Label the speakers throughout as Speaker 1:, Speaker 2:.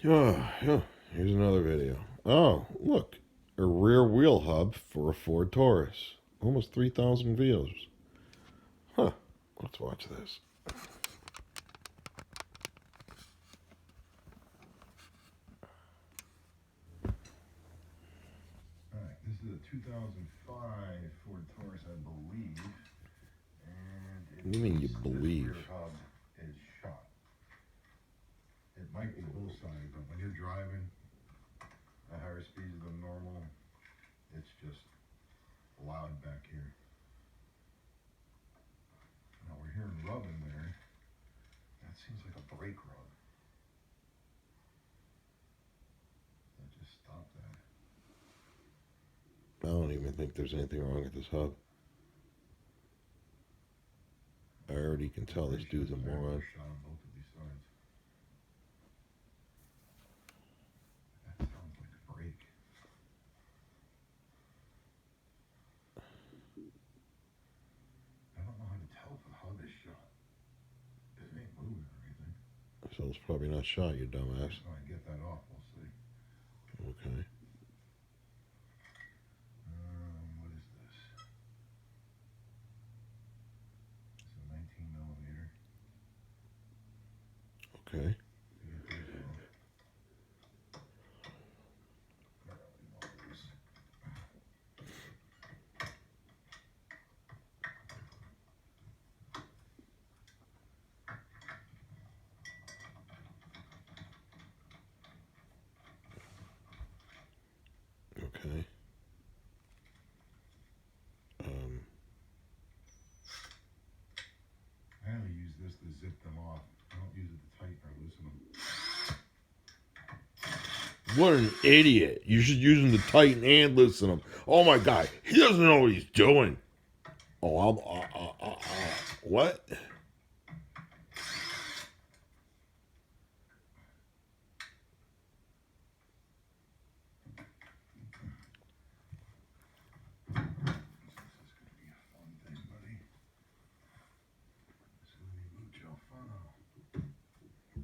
Speaker 1: Oh, yeah. Here's another video. Oh, look. A rear wheel hub for a Ford Taurus. Almost 3,000 views. Huh. Let's watch this.
Speaker 2: Alright, this is a 2005 Ford Taurus, I believe. And
Speaker 1: What do you mean you
Speaker 2: this
Speaker 1: believe?
Speaker 2: rear hub is shot. It might be both sides, but when you're driving at higher speeds than normal, it's just loud back here. Now we're hearing rubbing there. That seems like a brake rub. That just stopped that.
Speaker 1: I don't even think there's anything wrong with this hub. I already can tell this dude's a moron.
Speaker 2: Shot on both of these sides. That sounds like a brake. I don't know how to tell if the hub is shot. It ain't moving or anything.
Speaker 1: So it's probably not shot, you dumbass.
Speaker 2: When I get that off, we'll see.
Speaker 1: Okay.
Speaker 2: What is this? It's a 19 millimeter.
Speaker 1: Okay. Okay.
Speaker 2: I only use this to zip them off. I don't use it to tighten or loosen them.
Speaker 1: What an idiot. You should use him to tighten and loosen him. Oh my God. He doesn't know what he's doing. Oh, what?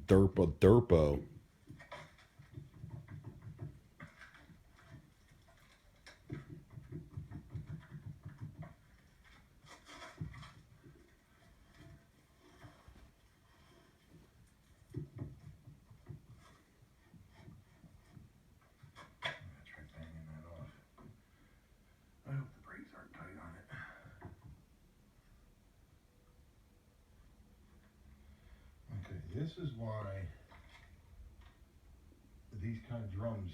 Speaker 1: Derpo, derpo.
Speaker 2: I hope the brakes aren't tight on it. Okay, this is why these kind of drums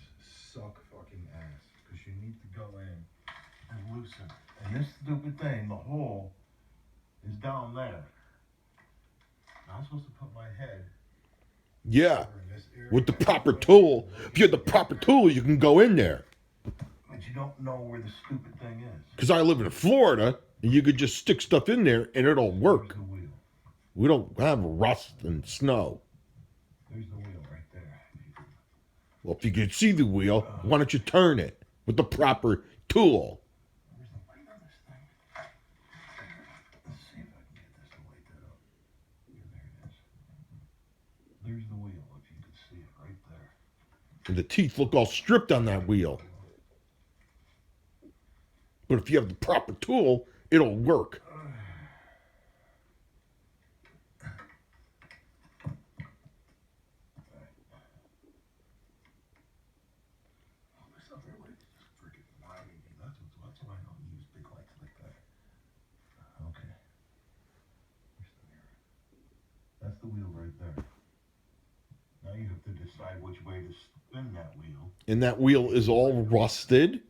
Speaker 2: suck fucking ass. Because you need to go in and loosen. And this stupid thing, the hole, is down there. Now I'm supposed to put my head
Speaker 1: Yeah.
Speaker 2: over in this area.
Speaker 1: With the proper tool. If you have the proper tool, you can go in there.
Speaker 2: But you don't know where the stupid thing is.
Speaker 1: Because I live in Florida, and you could just stick stuff in there, and it'll work.
Speaker 2: There's the wheel.
Speaker 1: We don't have rust and snow.
Speaker 2: There's the wheel right there.
Speaker 1: Well, if you can see the wheel, why don't you turn it with the proper tool?
Speaker 2: Where's the weight on this thing? Let's see if I can get this to weight that up. Yeah, there it is. There's the wheel, if you can see it right there.
Speaker 1: And the teeth look all stripped on that wheel. But if you have the proper tool, it'll work.
Speaker 2: This other light is just freaking blinding me. That's why I don't use big lights like that. Okay. Where's the mirror? That's the wheel right there. Now you have to decide which way to spin that wheel.
Speaker 1: And that wheel is all rusted.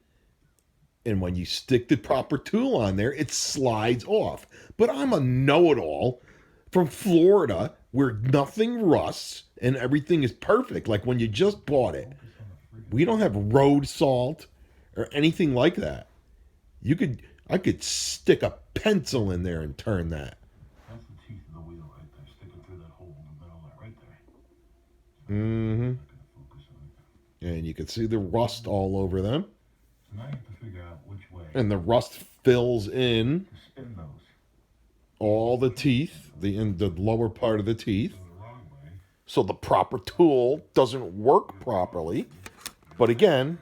Speaker 1: And when you stick the proper tool on there, it slides off. But I'm a know-it-all from Florida where nothing rusts and everything is perfect, like when you just bought it. We don't have road salt or anything like that. I could stick a pencil in there and turn that.
Speaker 2: That's the teeth of the wheel right there, sticking through that hole in the middle there, right there.
Speaker 1: Mm-hmm.
Speaker 2: I'm not gonna focus on it.
Speaker 1: And you can see the rust all over them.
Speaker 2: So now you have to figure out which way
Speaker 1: And the rust fills in
Speaker 2: to spin those.
Speaker 1: all the teeth, the lower part of the teeth.
Speaker 2: Go the wrong way.
Speaker 1: So the proper tool doesn't work properly. But again,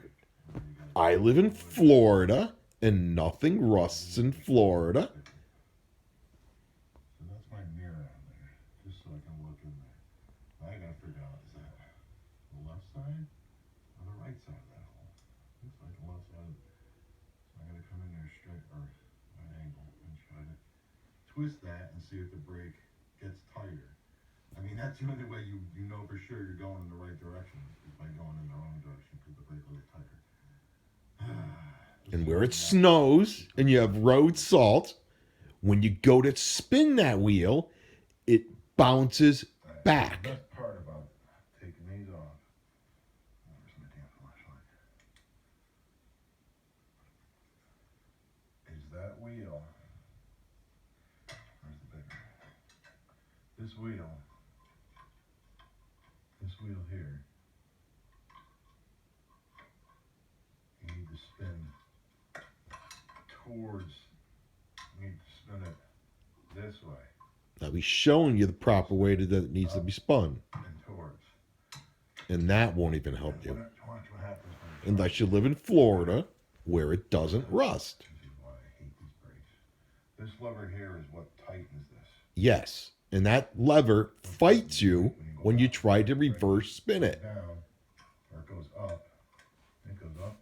Speaker 1: I live in Florida and nothing rusts in Florida.
Speaker 2: So that's my mirror on there, just so I can look in there. Now I gotta figure out, is that the left side or the right side of that hole? Looks like the left side. So I gotta come in there straight or at an angle and try to twist that and see if the brake gets tighter. I mean, that's the only way you know for sure you're going in the right direction is by going in the wrong direction because the brake will get tighter.
Speaker 1: And where it snows and you have road salt, when you go to spin that wheel, it bounces back.
Speaker 2: The best part about taking these off. Where's my damn flashlight? Is that wheel? Where's the bigger? This wheel here, you need to spin towards, you need to spin it this way
Speaker 1: Now he's showing you the proper way that it needs to be spun.
Speaker 2: and towards.
Speaker 1: And that won't even help
Speaker 2: And
Speaker 1: you.
Speaker 2: watch what happens when
Speaker 1: Unless you live in Florida where it doesn't rust.
Speaker 2: This is why I hate these brakes. This lever here is what tightens this.
Speaker 1: Yes. And that lever fights you when you try to reverse spin it.
Speaker 2: Down, or it goes up. It goes up.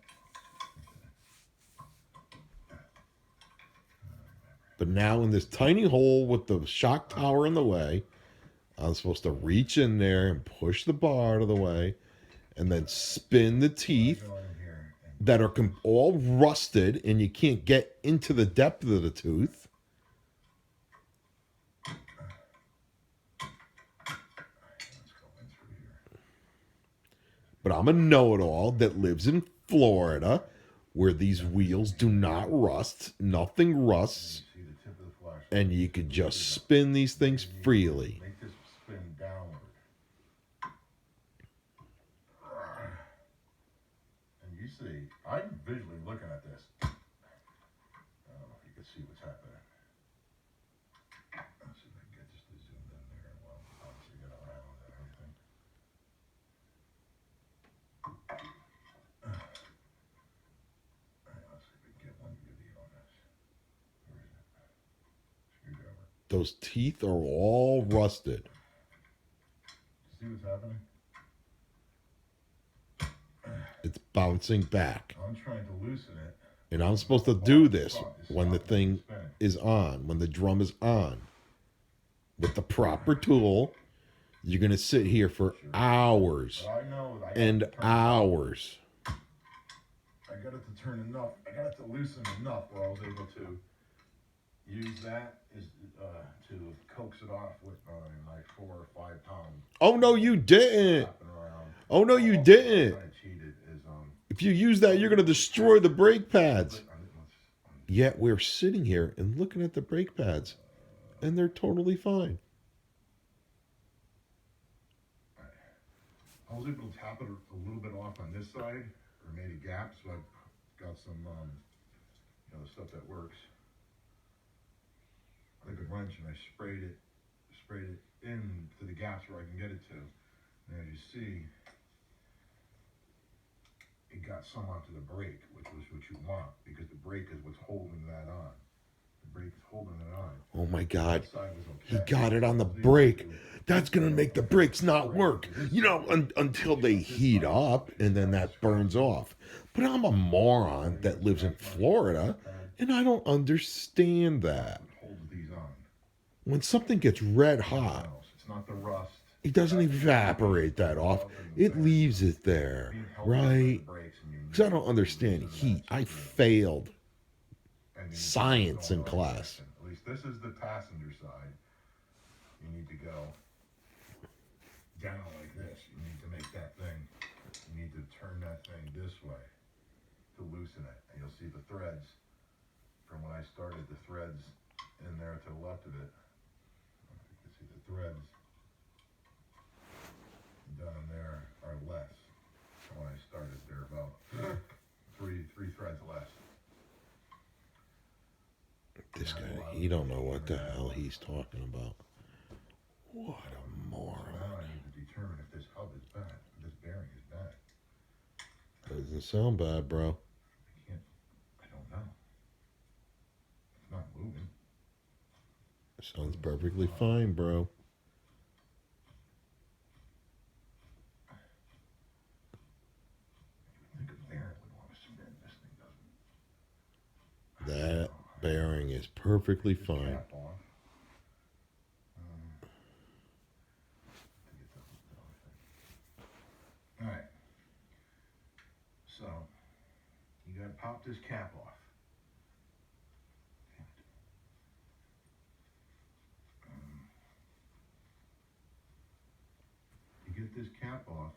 Speaker 1: But now in this tiny hole with the shock tower in the way, I'm supposed to reach in there and push the bar out of the way and then spin the teeth
Speaker 2: Go in here and
Speaker 1: that are all rusted and you can't get into the depth of the tooth.
Speaker 2: let's go in through here.
Speaker 1: But I'm a know-it-all that lives in Florida where these wheels do not rust. Nothing rusts.
Speaker 2: See the tip of the flashlight.
Speaker 1: And you could just spin these things freely.
Speaker 2: Make this spin downward. And you see, I'm visually looking at this. I don't know if you can see what's happening. Let's see if I can get this to zoom in there. Well, obviously get around and everything. Alright, let's see if we can get one video on this. Where is it? Screwdriver.
Speaker 1: Those teeth are all rusted.
Speaker 2: See what's happening?
Speaker 1: It's bouncing back.
Speaker 2: I'm trying to loosen it.
Speaker 1: And I'm supposed to do this when the thing is on, when the drum is on. With the proper tool, you're going to sit here for hours
Speaker 2: But I know that
Speaker 1: and hours.
Speaker 2: I got it to turn enough. I got it to loosen enough where I was able to use that to coax it off with like 4 or 5 pounds.
Speaker 1: Oh, no, you didn't.
Speaker 2: Wrapping around.
Speaker 1: Oh, no, you
Speaker 2: Also,
Speaker 1: didn't.
Speaker 2: what I cheated is
Speaker 1: If you use that, you're going to destroy the brake pads.
Speaker 2: let's-
Speaker 1: Yet we're sitting here and looking at the brake pads, and they're totally fine.
Speaker 2: I was able to tap it a little bit off on this side, or made a gap, so I've got some stuff that works. I took a wrench and I sprayed it into the gaps where I can get it to. And as you see, it got some onto the brake, which was what you want, because the brake is what's holding that on. The brake is holding it on.
Speaker 1: Oh my God.
Speaker 2: That side was
Speaker 1: He
Speaker 2: okay.
Speaker 1: got it on the
Speaker 2: I was able
Speaker 1: brake.
Speaker 2: to-
Speaker 1: That's going to make the brakes not work. You know, until they heat up and then that burns off. But I'm a moron that lives in Florida and I don't understand that.
Speaker 2: Holds these on.
Speaker 1: When something gets red hot,
Speaker 2: It's not the rust.
Speaker 1: it doesn't evaporate that off. It leaves it there, right? Because I don't understand heat. I failed science in class.
Speaker 2: At least this is the passenger side. You need to go down like this. You need to make that thing. You need to turn that thing this way to loosen it, and you'll see the threads. From when I started, the threads in there to the left of it. I don't know if you can see the threads down in there are less. So when I started, they're about three threads less.
Speaker 1: This guy, he don't know what the hell he's talking about. What a moron.
Speaker 2: Now I need to determine
Speaker 1: Doesn't sound bad, bro.
Speaker 2: I don't know. It's not moving.
Speaker 1: Sounds perfectly fine, bro.
Speaker 2: I think a bearing would want to spin. This thing doesn't.
Speaker 1: That bearing is perfectly
Speaker 2: Take this
Speaker 1: fine.
Speaker 2: cap off. To get the other thing. All right. So you got to pop this cap off. You get this cap off.